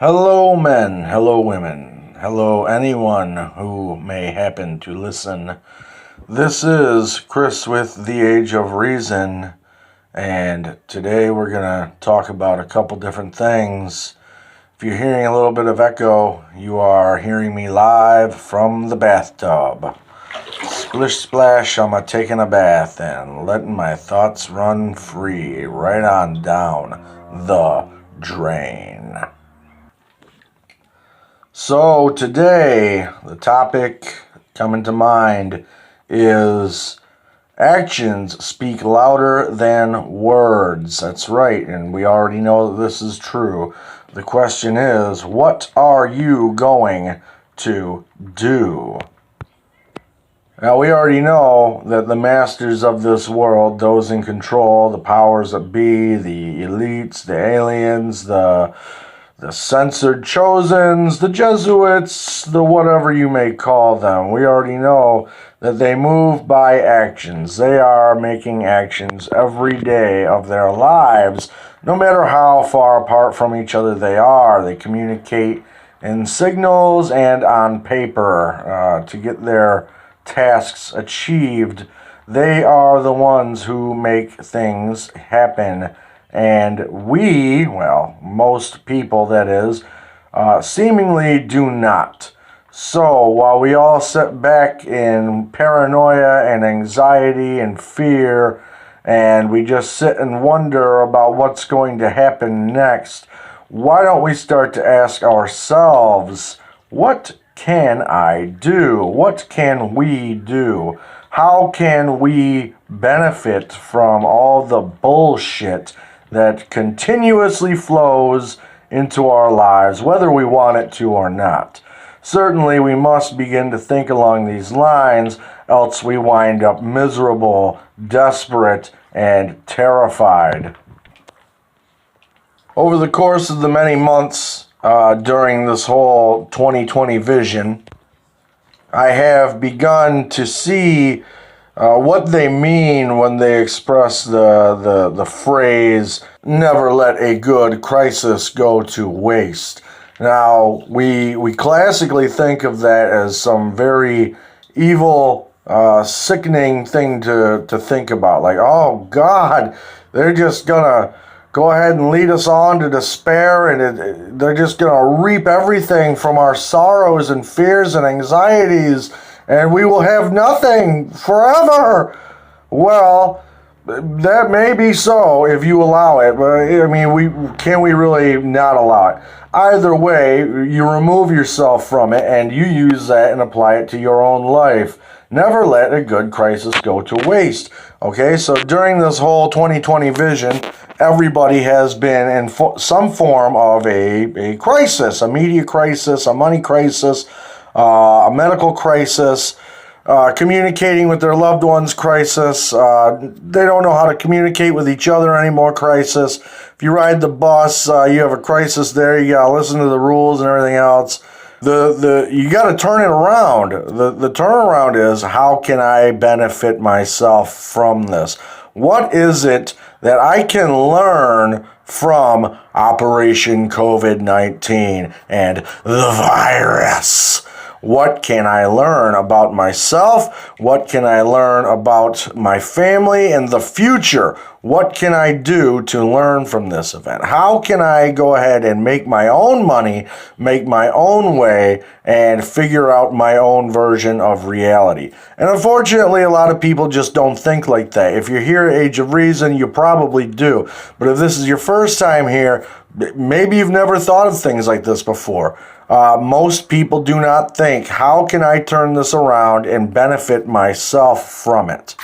Hello, men. Hello, women. Hello, anyone who may happen to listen. This is Chris with The Age of Reason, and today we're going to talk about a couple different things. If you're hearing a little bit of echo, you are hearing me live from the bathtub. Splish splash, I'm taking a bath and letting my thoughts run free right on down the drain. So today, the topic coming to mind is actions speak louder than words. That's right, and we already know that this is true. The question is, what are you going to do? Now, we already know that the masters of this world, those in control, the powers that be, the elites, the aliens, the censored chosens, the Jesuits, the whatever you may call them, we already know that they move by actions. They are making actions every day of their lives, no matter how far apart from each other they are. They communicate in signals and on paper to get their tasks achieved. They are the ones who make things happen. And we, well, most people that is, seemingly do not. So while we all sit back in paranoia and anxiety and fear, and we just sit and wonder about what's going to happen next, why don't we start to ask ourselves, what can I do? What can we do? How can we benefit from all the bullshit that continuously flows into our lives, whether we want it to or not? Certainly, we must begin to think along these lines, else we wind up miserable, desperate, and terrified. Over the course of the many months during this whole 2020 vision, I have begun to see what they mean when they express the phrase, never let a good crisis go to waste. Now, we classically think of that as some very evil, sickening thing to think about. Like, oh God, they're just gonna go ahead and lead us on to despair, and they're just gonna reap everything from our sorrows and fears and anxieties, and we will have nothing forever. Well, that may be so if you allow it, but I mean, can we really not allow it? Either way, you remove yourself from it and you use that and apply it to your own life. Never let a good crisis go to waste. Okay, so during this whole 2020 vision, everybody has been in some form of a crisis, a media crisis, a money crisis, a medical crisis, communicating with their loved ones crisis. They don't know how to communicate with each other anymore crisis. If you ride the bus, you have a crisis there. You gotta listen to the rules and everything else. You gotta turn it around. The turnaround is, how can I benefit myself from this? What is it that I can learn from Operation COVID-19 and the virus? What can I learn about myself? What can I learn about my family and the future? What can I do to learn from this event? How can I go ahead and make my own money, make my own way, and figure out my own version of reality? And unfortunately, a lot of people just don't think like that. If you're here at Age of Reason, you probably do. But if this is your first time here, maybe you've never thought of things like this before. Most people do not think, how can I turn this around and benefit myself from it?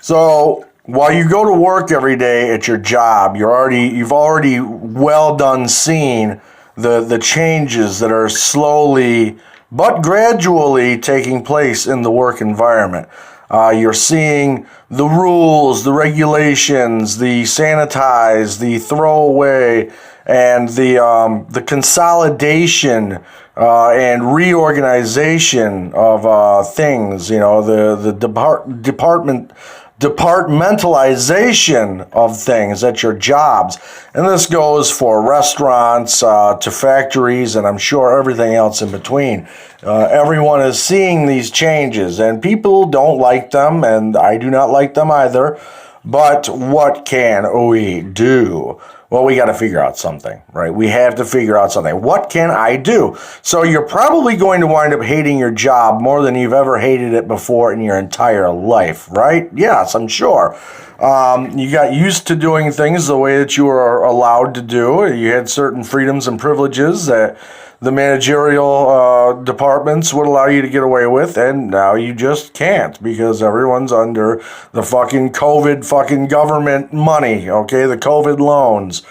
So while you go to work every day at your job, you've already well done seen the changes that are slowly but gradually taking place in the work environment. You're seeing the rules, the regulations, the sanitize, the throwaway, and the consolidation and reorganization of things. You know, the department departmentalization of things at your jobs. And this goes for restaurants to factories, and I'm sure everything else in between. Everyone is seeing these changes, and people don't like them, and I do not like them either. But what can we do? Well, we got to figure out something, right? We have to figure out something. What can I do? So you're probably going to wind up hating your job more than you've ever hated it before in your entire life, right? Yes, I'm sure. You got used to doing things the way that you were allowed to do. You had certain freedoms and privileges that the managerial departments would allow you to get away with, and now you just can't because everyone's under the fucking COVID fucking government money, okay, the COVID loans.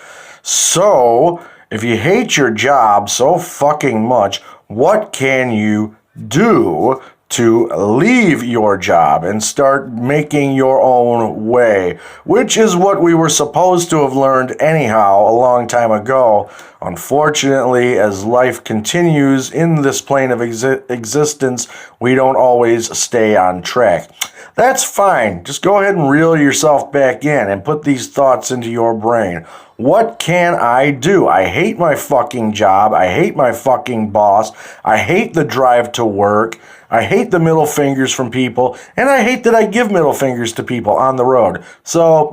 So, if you hate your job so fucking much, what can you do to leave your job and start making your own way, which is what we were supposed to have learned anyhow a long time ago. Unfortunately, as life continues in this plane of existence, we don't always stay on track. That's fine. Just go ahead and reel yourself back in and put these thoughts into your brain. What can I do? I hate my fucking job. I hate my fucking boss. I hate the drive to work. I hate the middle fingers from people. And I hate that I give middle fingers to people on the road. So,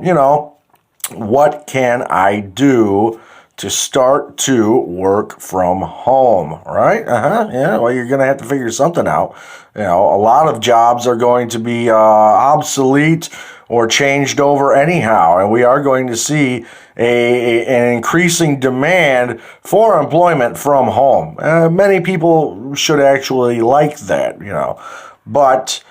what can I do to start to work from home, right? Yeah, well, you're going to have to figure something out. A lot of jobs are going to be obsolete or changed over anyhow, and we are going to see an increasing demand for employment from home. Many people should actually like that, but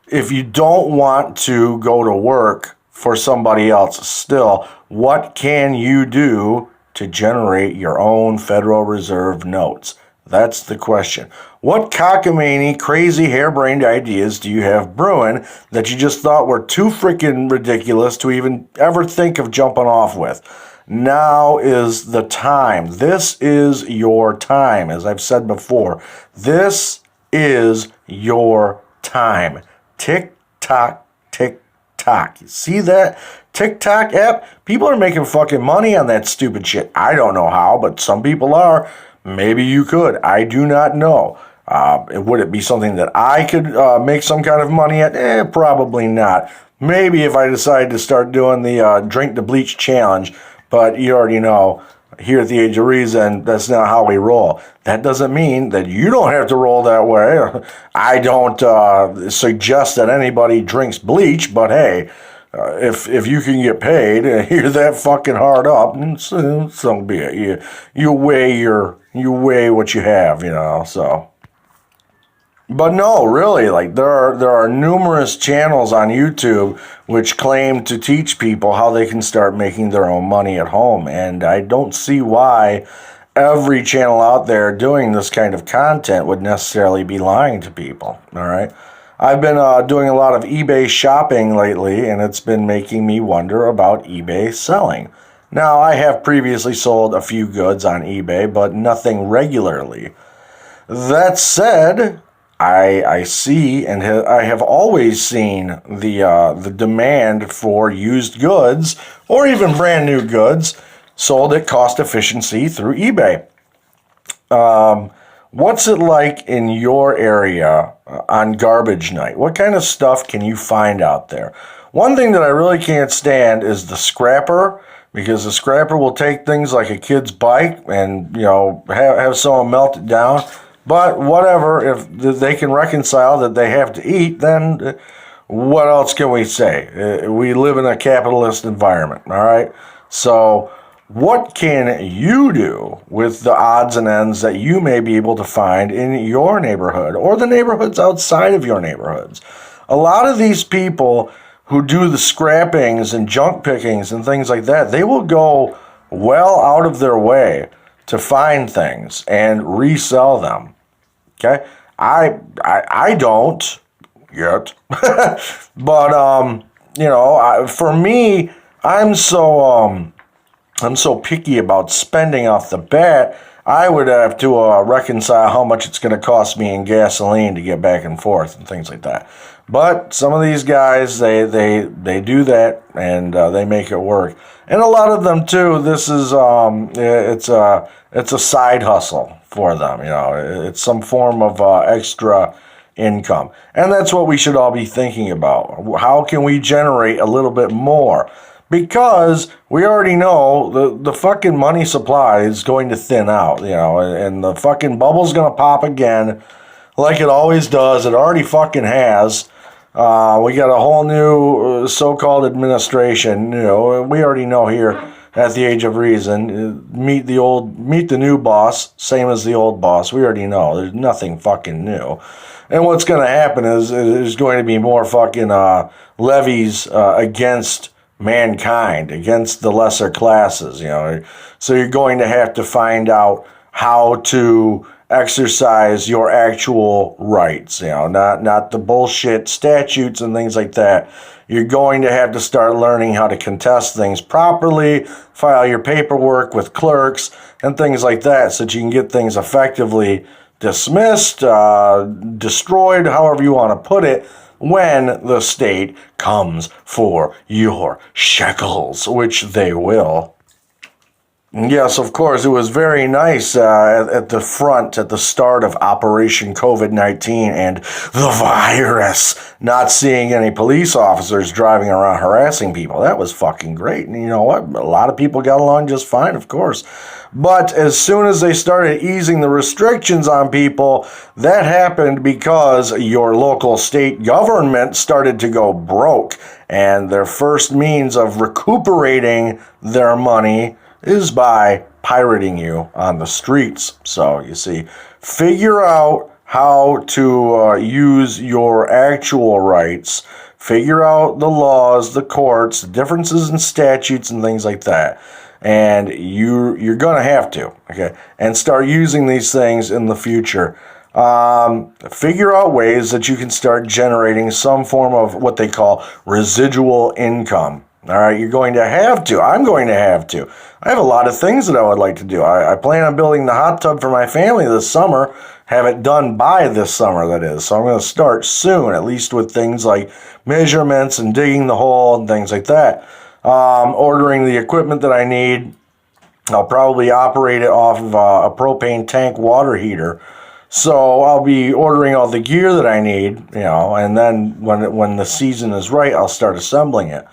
if you don't want to go to work for somebody else still, what can you do to generate your own Federal Reserve notes? That's the question. What cockamamie, crazy, harebrained ideas do you have brewing that you just thought were too freaking ridiculous to even ever think of jumping off with? Now is the time. This is your time, as I've said before. This is your time. Tick tock, tick tock. You see that TikTok app? People are making fucking money on that stupid shit. I don't know how, but some people are. Maybe you could. I do not know. Would it be something that I could make some kind of money at? Probably not. Maybe if I decide to start doing the drink the bleach challenge, but you already know, here at the Age of Reason, that's not how we roll. That doesn't mean that you don't have to roll that way. I don't suggest that anybody drinks bleach, but hey, if you can get paid, you're that fucking hard up, so be it. You weigh what you have, so. But no, really, there are numerous channels on YouTube which claim to teach people how they can start making their own money at home, and I don't see why every channel out there doing this kind of content would necessarily be lying to people, all right? I've been doing a lot of eBay shopping lately, and it's been making me wonder about eBay selling. Now, I have previously sold a few goods on eBay, but nothing regularly. That said, I see, and I have always seen the demand for used goods, or even brand new goods, sold at cost efficiency through eBay. What's it like in your area on garbage night? What kind of stuff can you find out there? One thing that I really can't stand is the scrapper, because the scrapper will take things like a kid's bike and, have someone melt it down. But whatever, if they can reconcile that they have to eat, then what else can we say? We live in a capitalist environment, all right? So what can you do with the odds and ends that you may be able to find in your neighborhood or the neighborhoods outside of your neighborhoods? A lot of these people who do the scrappings and junk pickings and things like that, they will go well out of their way to find things and resell them. Okay? I don't yet. But for me, I'm so picky about spending off the bat. I would have to reconcile how much it's going to cost me in gasoline to get back and forth and things like that. But some of these guys, they do that, and they make it work. And a lot of them too. This is it's a side hustle for them. You know, it's some form of extra income, and that's what we should all be thinking about. How can we generate a little bit more? Because we already know the fucking money supply is going to thin out. You know, and the fucking bubble's gonna pop again, like it always does. It already fucking has. We got a whole new so-called administration. You know, we already know here at the Age of Reason. Meet the new boss, same as the old boss. We already know there's nothing fucking new. And what's going to happen is there's going to be more fucking levies against mankind, against the lesser classes. You know, so you're going to have to find out how to exercise your actual rights, you know, not the bullshit statutes and things like that. You're going to have to start learning how to contest things properly, file your paperwork with clerks and things like that, so that you can get things effectively dismissed, destroyed, however you want to put it, when the state comes for your shekels, which they will. Yes, of course, it was very nice at the front at the start of Operation COVID-19 and the virus, not seeing any police officers driving around harassing people. That was fucking great. And you know what? A lot of people got along just fine, of course. But as soon as they started easing the restrictions on people, that happened because your local state government started to go broke. And their first means of recuperating their money is by pirating you on the streets. So, you see, figure out how to use your actual rights, figure out the laws, the courts, the differences in statutes and things like that. And you're going to have to, okay, and start using these things in the future. Figure out ways that you can start generating some form of what they call residual income. All right, you're going to have to. I'm going to have to. I have a lot of things that I would like to do. I plan on building the hot tub for my family this summer. Have it done by this summer, that is. So I'm going to start soon, at least with things like measurements and digging the hole and things like that. Ordering the equipment that I need. I'll probably operate it off of a propane tank water heater. So I'll be ordering all the gear that I need, you know, and then when the season is right, I'll start assembling it.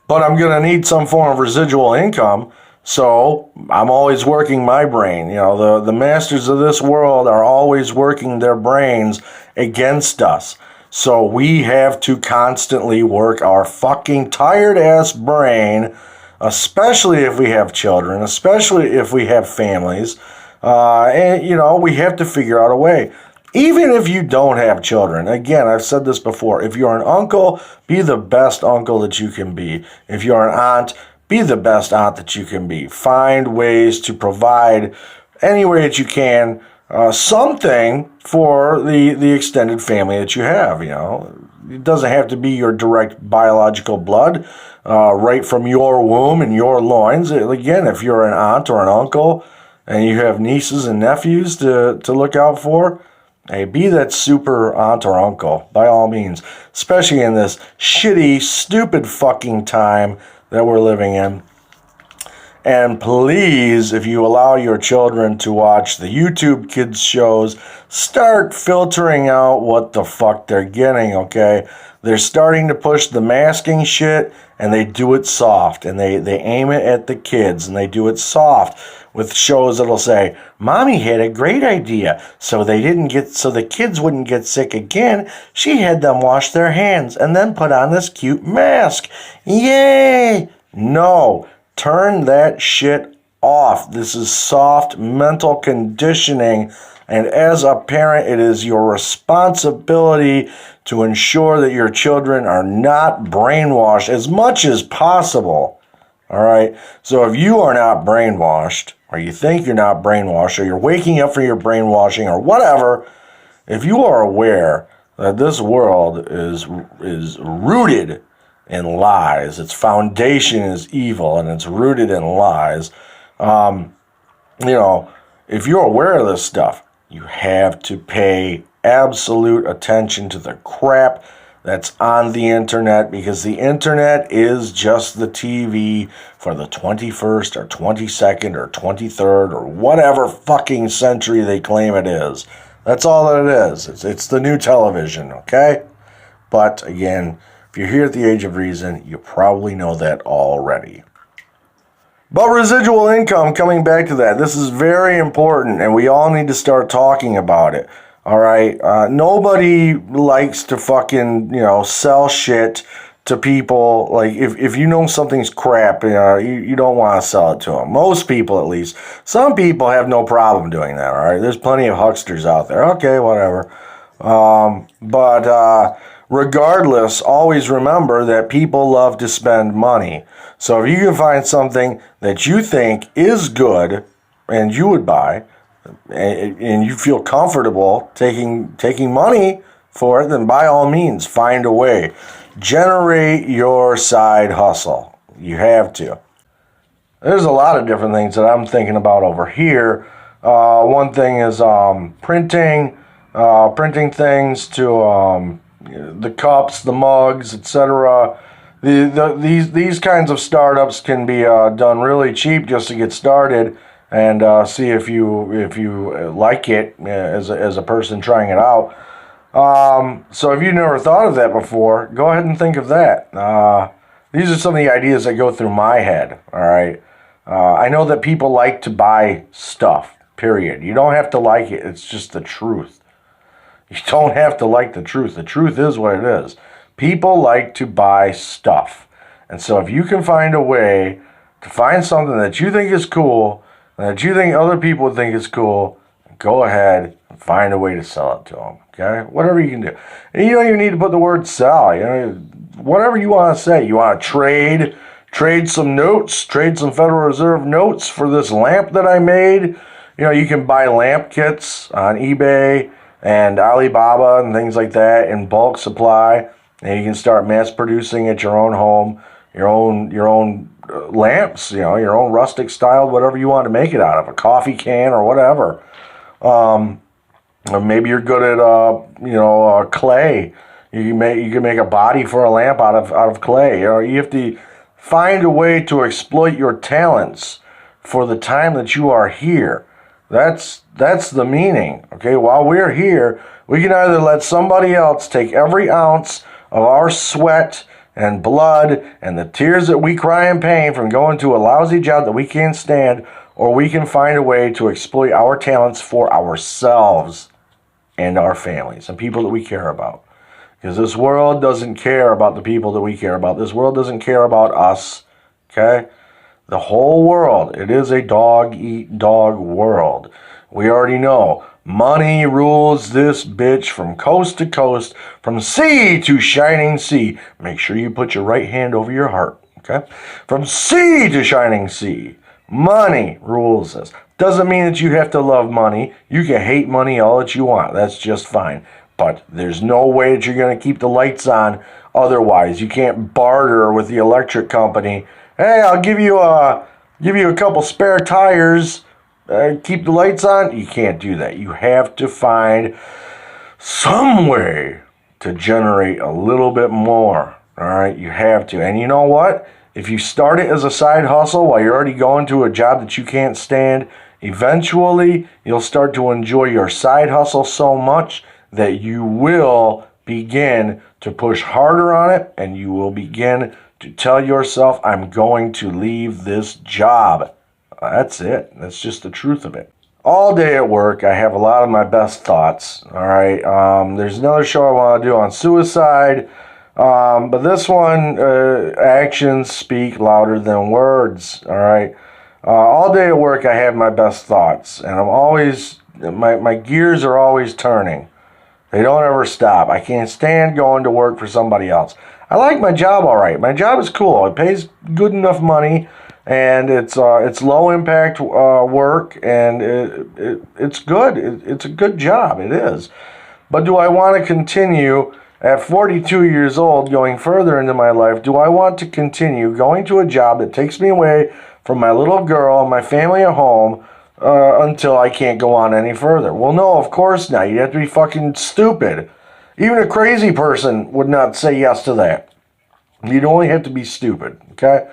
But I'm going to need some form of residual income, so I'm always working my brain. You know, the masters of this world are always working their brains against us. So we have to constantly work our fucking tired-ass brain, especially if we have children, especially if we have families. And, you know, we have to figure out a way. Even if you don't have children, again, I've said this before, if you're an uncle, be the best uncle that you can be. If you're an aunt, be the best aunt that you can be. Find ways to provide any way that you can something for the extended family that you have, you know. It doesn't have to be your direct biological blood, right from your womb and your loins. Again, if you're an aunt or an uncle and you have nieces and nephews to look out for, hey, be that super aunt or uncle, by all means, especially in this shitty, stupid fucking time that we're living in. And please, if you allow your children to watch the YouTube kids shows, start filtering out what the fuck they're getting, okay? They're starting to push the masking shit, and they do it soft, and they aim it at the kids, and they do it soft with shows that'll say, Mommy had a great idea, so the kids wouldn't get sick again. She had them wash their hands and then put on this cute mask. Yay! No, turn that shit off. This is soft mental conditioning, and as a parent, it is your responsibility to ensure that your children are not brainwashed as much as possible. All right? So if you are not brainwashed, or you think you're not brainwashed, or you're waking up from your brainwashing, or whatever, if you are aware that this world is rooted in lies, its foundation is evil, and it's rooted in lies, you know, if you're aware of this stuff, you have to pay absolute attention to the crap that's on the internet, because the internet is just the TV for the 21st or 22nd or 23rd or whatever fucking century they claim it is. That's all that it is. It's the new television, okay? But again, if you're here at the age of reason, you probably know that already. But residual income, coming back to that, this is very important, and we all need to start talking about it. All right, nobody likes to fucking, sell shit to people. Like, if you know something's crap, you don't want to sell it to them. Most people, at least. Some people have no problem doing that, all right? There's plenty of hucksters out there. Okay, whatever. But regardless, always remember that people love to spend money. So if you can find something that you think is good and you would buy, and you feel comfortable taking money for it, then by all means, find a way. Generate your side hustle. You have to. There's a lot of different things that I'm thinking about over here. One thing is printing things to the cups, the mugs, etc. These kinds of startups can be done really cheap just to get started. And see if you like it as a person trying it out. So if you've never thought of that before, go ahead and think of that. These are some of the ideas that go through my head. All right. I know that people like to buy stuff. Period. You don't have to like it. It's just the truth. You don't have to like the truth. The truth is what it is. People like to buy stuff, and so if you can find a way to find something that you think is cool, that you think other people would think is cool, go ahead and find a way to sell it to them, okay? Whatever you can do. And you don't even need to put the word sell, whatever you want to say. You want to trade some notes, trade some Federal Reserve notes for this lamp that I made. You can buy lamp kits on eBay and Alibaba and things like that in bulk supply, and you can start mass producing at your own home, your own lamps, your own rustic style, whatever you want to make it out of, a coffee can or whatever. Or maybe you're good at clay. You can make a body for a lamp out of clay. You have to find a way to exploit your talents for the time that you are here. That's the meaning. Okay, while we're here, we can either let somebody else take every ounce of our sweat and blood and the tears that we cry in pain from going to a lousy job that we can't stand, or we can find a way to exploit our talents for ourselves and our families and people that we care about. Because this world doesn't care about the people that we care about. This world doesn't care about us, okay? The whole world, it is a dog-eat-dog world. We already know. Money rules this bitch from coast to coast, from sea to shining sea. Make sure you put your right hand over your heart, okay? From sea to shining sea. Money rules this. Doesn't mean that you have to love money. You can hate money all that you want. That's just fine. But there's no way that you're going to keep the lights on otherwise. You can't barter with the electric company. Hey, I'll give you a couple spare tires. Keep the lights on. You can't do that. You have to find some way to generate a little bit more. All right, you have to. And you know what? If you start it as a side hustle while you're already going to a job that you can't stand, eventually you'll start to enjoy your side hustle so much that you will begin to push harder on it, and you will begin to tell yourself, I'm going to leave this job. That's it. That's just the truth of it. All day at work, I have a lot of my best thoughts. All right. There's another show I want to do on suicide. But this one, actions speak louder than words. All right. All day at work, I have my best thoughts. And I'm always, my gears are always turning. They don't ever stop. I can't stand going to work for somebody else. I like my job all right. My job is cool. It pays good enough money. And it's low impact work, and it's good. It's a good job. It is. But do I want to continue at 42 years old, going further into my life? Do I want to continue going to a job that takes me away from my little girl and my family at home until I can't go on any further? Well, no, of course not. You have to be fucking stupid Even a crazy person would not say yes to that. You'd only have to be stupid, okay?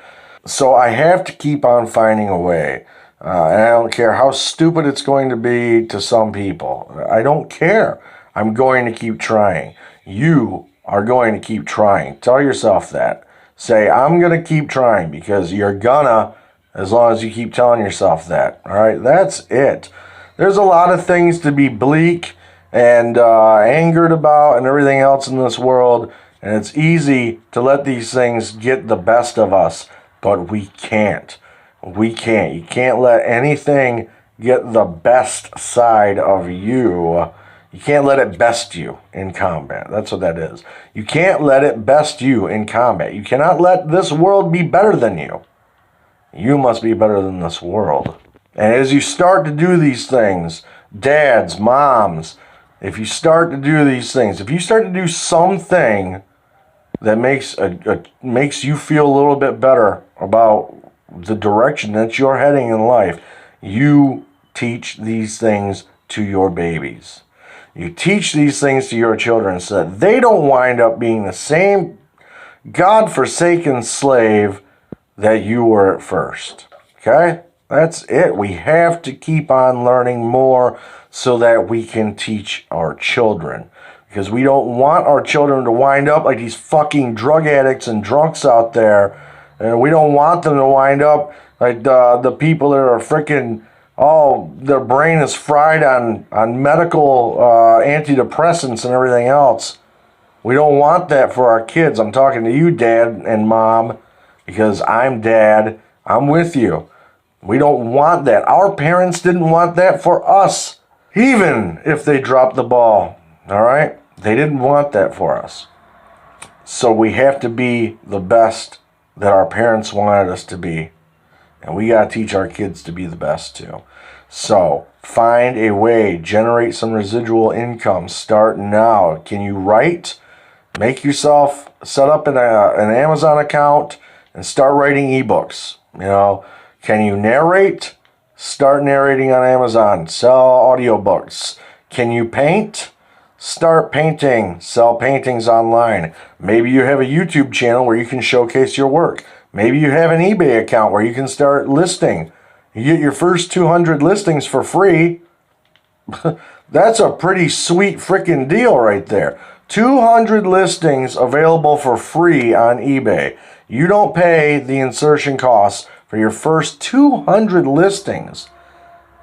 So I have to keep on finding a way. And I don't care how stupid it's going to be to some people. I don't care. I'm going to keep trying. You are going to keep trying. Tell yourself that. Say, I'm going to keep trying, because you're gonna, as long as you keep telling yourself that. All right? That's it. There's a lot of things to be bleak and angered about and everything else in this world. And it's easy to let these things get the best of us. But we can't. We can't. You can't let anything get the best side of you. You can't let it best you in combat. That's what that is. You can't let it best you in combat. You cannot let this world be better than you. You must be better than this world. And as you start to do these things, dads, moms, if you start to do these things, if you start to do something that makes you feel a little bit better about the direction that you're heading in life, you teach these things to your babies. You teach these things to your children so that they don't wind up being the same God-forsaken slave that you were at first. Okay? That's it. We have to keep on learning more so that we can teach our children. Because we don't want our children to wind up like these fucking drug addicts and drunks out there. And we don't want them to wind up like the people that are freaking, their brain is fried on medical antidepressants and everything else. We don't want that for our kids. I'm talking to you, Dad and Mom, because I'm Dad. I'm with you. We don't want that. Our parents didn't want that for us, even if they dropped the ball. All right? They didn't want that for us. So we have to be the best that our parents wanted us to be. And we got to teach our kids to be the best too. So find a way, generate some residual income. Start now. Can you write? Make yourself set up an Amazon account and start writing ebooks. Can you narrate? Start narrating on Amazon. Sell audiobooks. Can you paint? Start painting. Sell paintings online. Maybe you have a YouTube channel where you can showcase your work. Maybe you have an eBay account where you can start listing. You get your first 200 listings for free. That's a pretty sweet freaking deal right there. 200 listings available for free on eBay. You don't pay the insertion costs for your first 200 listings.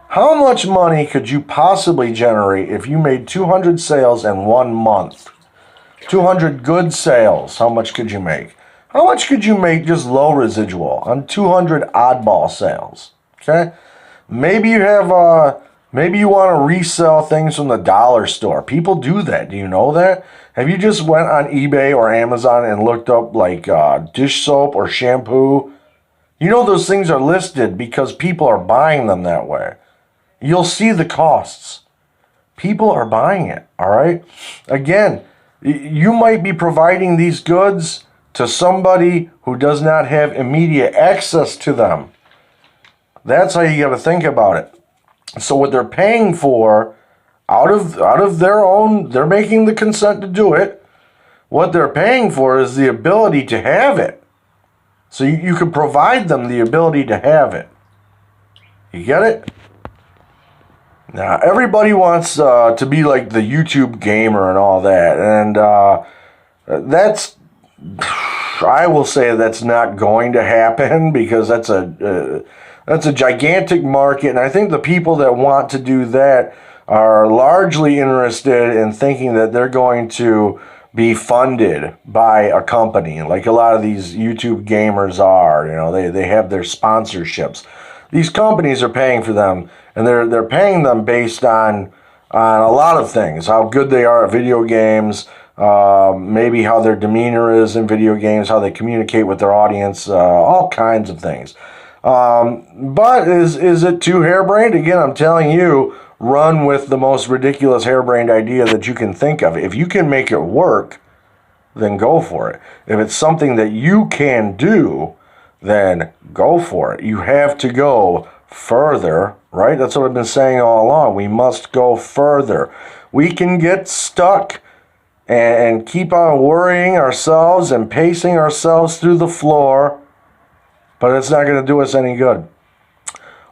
How much money could you possibly generate if you made 200 sales in 1 month? 200 good sales, how much could you make? How much could you make just low residual on 200 oddball sales? Okay? Maybe you have maybe you want to resell things from the dollar store. People do that. Do you know that? Have you just went on eBay or Amazon and looked up like dish soap or shampoo? You know those things are listed because people are buying them that way. You'll see the costs. People are buying it, all right? Again, you might be providing these goods to somebody who does not have immediate access to them. That's how you got to think about it. So what they're paying for, out of their own, they're making the consent to do it. What they're paying for is the ability to have it. So you can provide them the ability to have it. You get it? Now, everybody wants to be like the YouTube gamer and all that. And that's, I will say that's not going to happen because that's a gigantic market. And I think the people that want to do that are largely interested in thinking that they're going to be funded by a company, like a lot of these YouTube gamers are. They have their sponsorships. These companies are paying for them, and they're paying them based on a lot of things: how good they are at video games, maybe how their demeanor is in video games, how they communicate with their audience, all kinds of things. But is it too harebrained? Again, I'm telling you, run with the most ridiculous harebrained idea that you can think of. If you can make it work, then go for it. If it's something that you can do, then go for it. You have to go further, right? That's what I've been saying all along. We must go further. We can get stuck and keep on worrying ourselves and pacing ourselves through the floor, but it's not going to do us any good.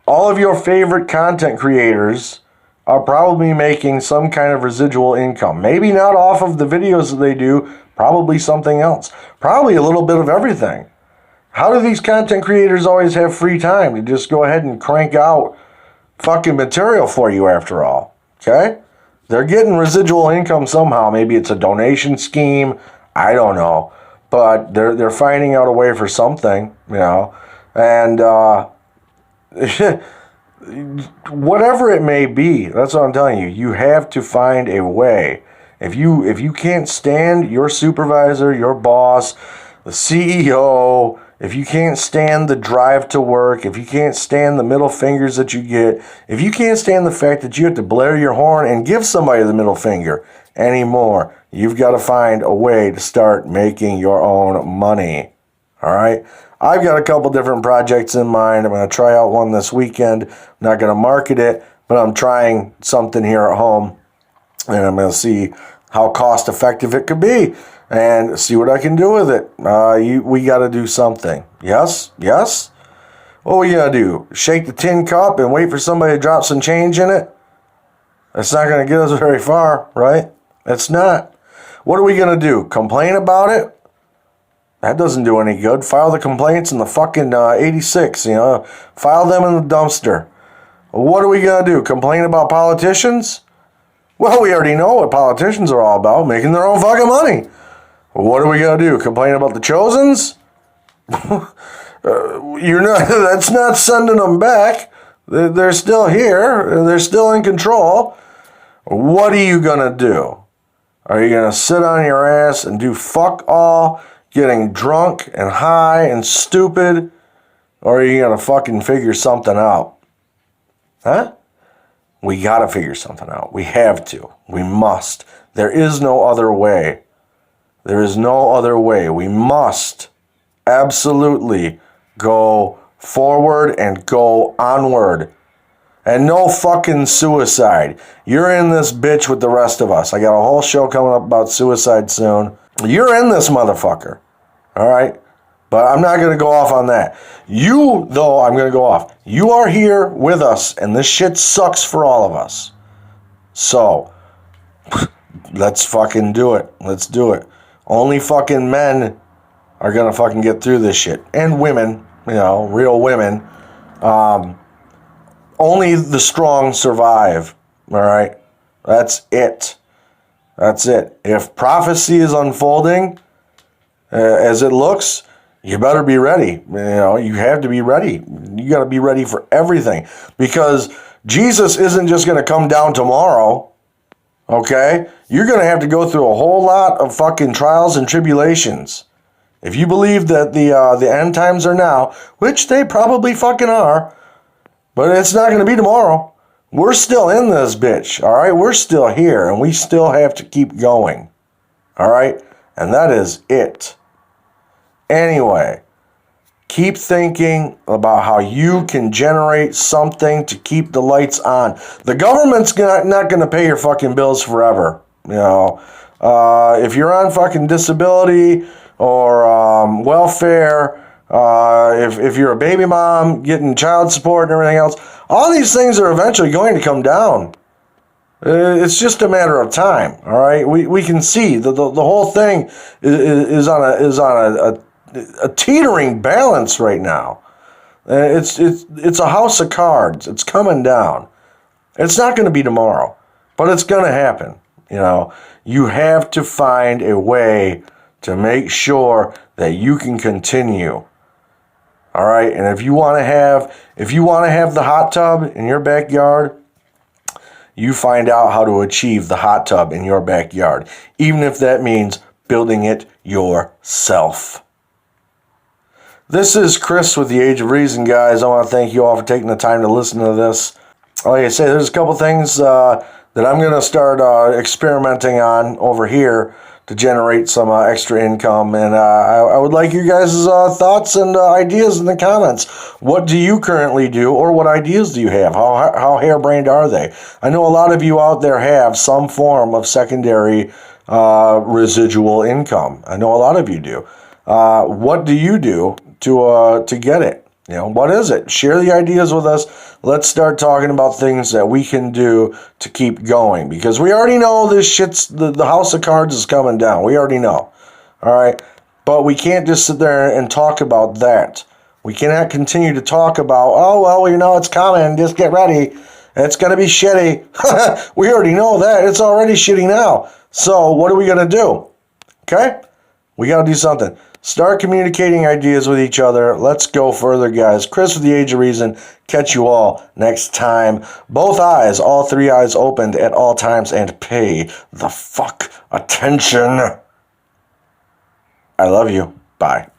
All of your favorite content creators are probably making some kind of residual income. Maybe not off of the videos that they do, probably something else. Probably a little bit of everything. How do these content creators always have free time to just go ahead and crank out fucking material for you after all? Okay? They're getting residual income somehow. Maybe it's a donation scheme. I don't know. But they're finding out a way for something, you know. And whatever it may be, that's what I'm telling you. You have to find a way. If you can't stand your supervisor, your boss, the CEO, if you can't stand the drive to work, if you can't stand the middle fingers that you get, if you can't stand the fact that you have to blare your horn and give somebody the middle finger anymore, you've got to find a way to start making your own money. All right? I've got a couple different projects in mind. I'm going to try out one this weekend. I'm not going to market it, but I'm trying something here at home, and I'm going to see how cost effective it could be and see what I can do with it. We got to do something. Yes? Yes? What we got to do? Shake the tin cup and wait for somebody to drop some change in it? That's not going to get us very far, right? It's not. What are we going to do? Complain about it? That doesn't do any good. File the complaints in the fucking 86, you know. File them in the dumpster. What are we going to do? Complain about politicians? Well, we already know what politicians are all about, making their own fucking money. What are we going to do? Complain about the Chosens? That's not sending them back. They're still here. They're still in control. What are you going to do? Are you going to sit on your ass and do fuck all, getting drunk and high and stupid? Or are you going to fucking figure something out? Huh? We got to figure something out. We have to. We must. There is no other way. There is no other way. We must absolutely go forward and go onward. And no fucking suicide. You're in this bitch with the rest of us. I got a whole show coming up about suicide soon. You're in this motherfucker. All right? But I'm not going to go off on that. You, though, I'm going to go off. You are here with us, and this shit sucks for all of us. So, let's fucking do it. Let's do it. Only fucking men are going to fucking get through this shit. And women, you know, real women. Only the strong survive. All right? That's it. That's it. If prophecy is unfolding as it looks, you better be ready. You know, you have to be ready. You got to be ready for everything. Because Jesus isn't just going to come down tomorrow. Okay? You're going to have to go through a whole lot of fucking trials and tribulations. If you believe that the end times are now, which they probably fucking are, but it's not going to be tomorrow. We're still in this bitch, all right? We're still here, and we still have to keep going, all right? And that is it. Anyway, keep thinking about how you can generate something to keep the lights on. The government's not going to pay your fucking bills forever, you know. If you're on fucking disability or welfare, if you're a baby mom getting child support and everything else, all these things are eventually going to come down. It's just a matter of time, all right? We can see the whole thing is on a teetering balance right now. It's a house of cards. It's coming down. It's not going to be tomorrow, but it's going to happen. You know, you have to find a way to make sure that you can continue. All right, and if you want to have the hot tub in your backyard, you find out how to achieve the hot tub in your backyard, even if that means building it yourself. This is Chris with the Age of Reason, guys. I want to thank you all for taking the time to listen to this. Like I say, there's a couple things that I'm going to start experimenting on over here to generate some extra income, and I would like you guys' thoughts and ideas in the comments. What do you currently do, or what ideas do you have? How harebrained are they? I know a lot of you out there have some form of secondary residual income. I know a lot of you do. What do you do to get it? You know, what is it? Share the ideas with us. Let's start talking about things that we can do to keep going, because we already know this shit's the house of cards is coming down. We already know. All right. But we can't just sit there and talk about that. We cannot continue to talk about, oh, well, you know, it's coming. Just get ready. It's going to be shitty. We already know that. It's already shitty now. So what are we going to do? Okay? We got to do something. Start communicating ideas with each other. Let's go further, guys. Chris with the Age of Reason. Catch you all next time. Both eyes, all three eyes opened at all times, and pay the fuck attention. I love you. Bye.